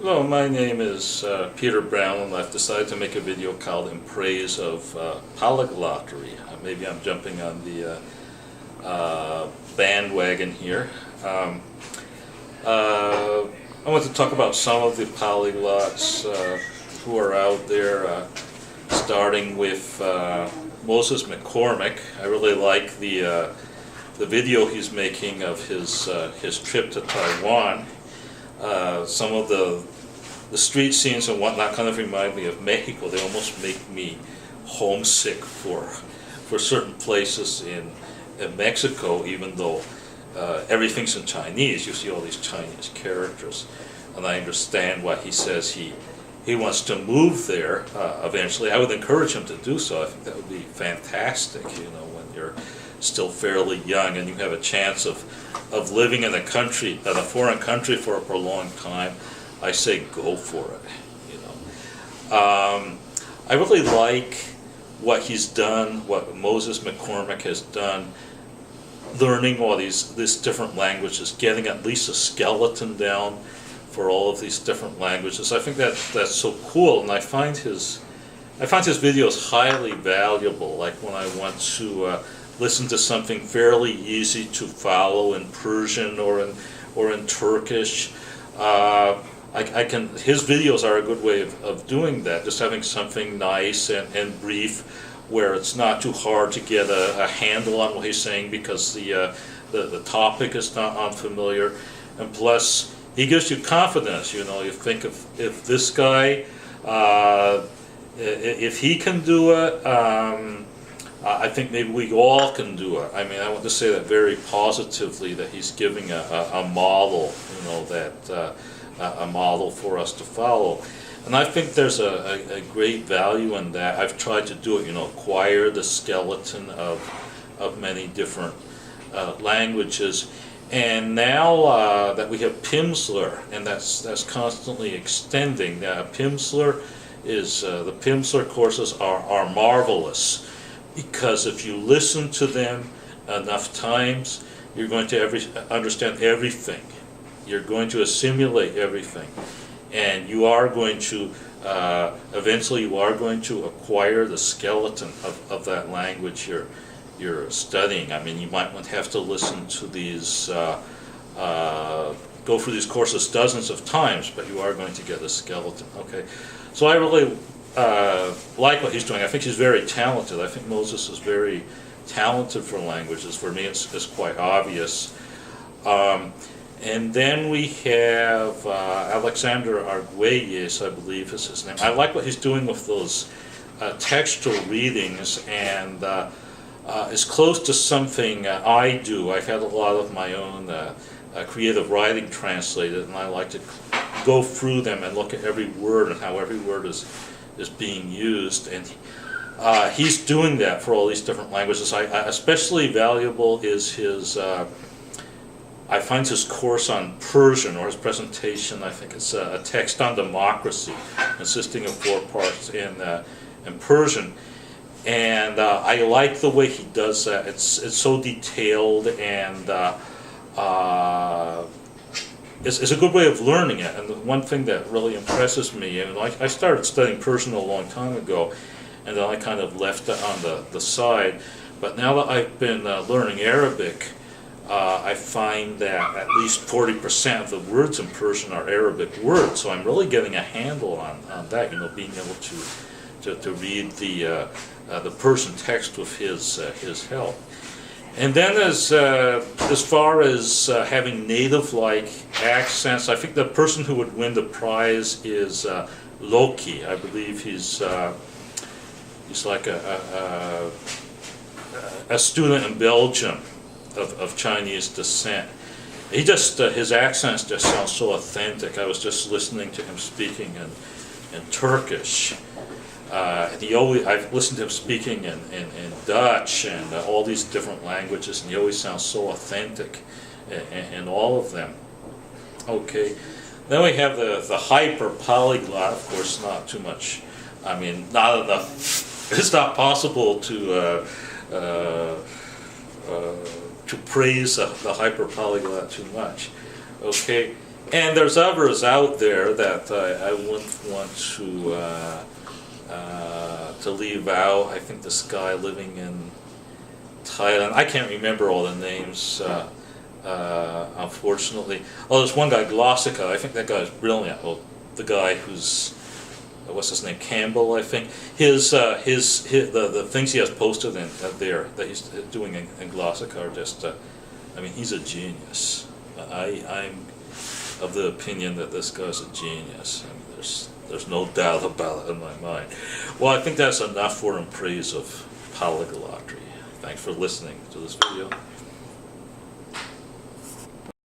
Hello, my name is Peter Browne, and I've decided to make a video called In Praise of Polyglottery. Maybe I'm jumping on the bandwagon here. I want to talk about some of the polyglots who are out there, starting with Moses McCormick. I really like the video he's making of his trip to Taiwan. Some of the street scenes and whatnot kind of remind me of Mexico. They almost make me homesick for certain places in Mexico, even though everything's in Chinese. You see all these Chinese characters, and I understand why he says he wants to move there eventually. I would encourage him to do so. I think that would be fantastic, when you're still fairly young and you have a chance of living in a foreign country for a prolonged time. I say go for it. I really like what he's done, what Moses McCormick has done, learning all these different languages, getting at least a skeleton down for all of these different languages. I think that's so cool, and I find his videos highly valuable. Like when I want to listen to something fairly easy to follow in Persian or in Turkish. His videos are a good way of doing that, just having something nice and brief where it's not too hard to get a handle on what he's saying because the topic is not unfamiliar, and plus he gives you confidence. You think if this guy, if he can do it, I think maybe we all can do it. I mean, I want to say that very positively, that he's giving a model, a model for us to follow. And I think there's a great value in that. I've tried to do it, acquire the skeleton of many different languages. And now that we have Pimsleur, and that's constantly extending. Pimsleur is the Pimsleur courses are marvelous. Because if you listen to them enough times, you're going to understand everything. You're going to assimilate everything, and you are going to eventually acquire the skeleton of that language you're studying. I mean, you might have to listen to these, go through these courses dozens of times, but you are going to get the skeleton. Okay, so I really like what he's doing. I think he's very talented. I think Moses is very talented for languages. For me, it's quite obvious. And then we have Alexander Arguelles, I believe is his name. I like what he's doing with those textual readings, and it's close to something I do. I've had a lot of my own creative writing translated, and I like to go through them and look at every word and how every word is being used, and he's doing that for all these different languages. Especially valuable is his, I find his course on Persian, or his presentation. I think it's a text on democracy, consisting of 4 parts in Persian, and I like the way he does that. It's so detailed, and it's a good way of learning it. And the one thing that really impresses me, and I started studying Persian a long time ago, and then I kind of left it on the side. But now that I've been learning Arabic, I find that at least 40% of the words in Persian are Arabic words. So I'm really getting a handle on that. Being able to read the Persian text with his help. And then as far as having native-like accents, I think the person who would win the prize is Loki. I believe he's like a student in Belgium of Chinese descent. He his accents just sound so authentic. I was just listening to him speaking in Turkish. I've listened to him speaking in Dutch and all these different languages, and he always sounds so authentic in all of them. Okay, then we have the hyper polyglot. Of course, not too much. I mean, not enough. It's not possible to praise the hyper polyglot too much. Okay, And there's others out there that I wouldn't want to leave out. I think this guy living in Thailand, I can't remember all the names, unfortunately. Oh, there's one guy, Glossica, I think that guy's brilliant. Well, the guy who's, what's his name, Campbell, I think. The things he has posted in there that he's doing in Glossica are just, I mean, he's a genius. I'm of the opinion that this guy's a genius. I mean, there's no doubt about it in my mind. Well, I think that's enough for In Praise of Polyglottery. Thanks for listening to this video.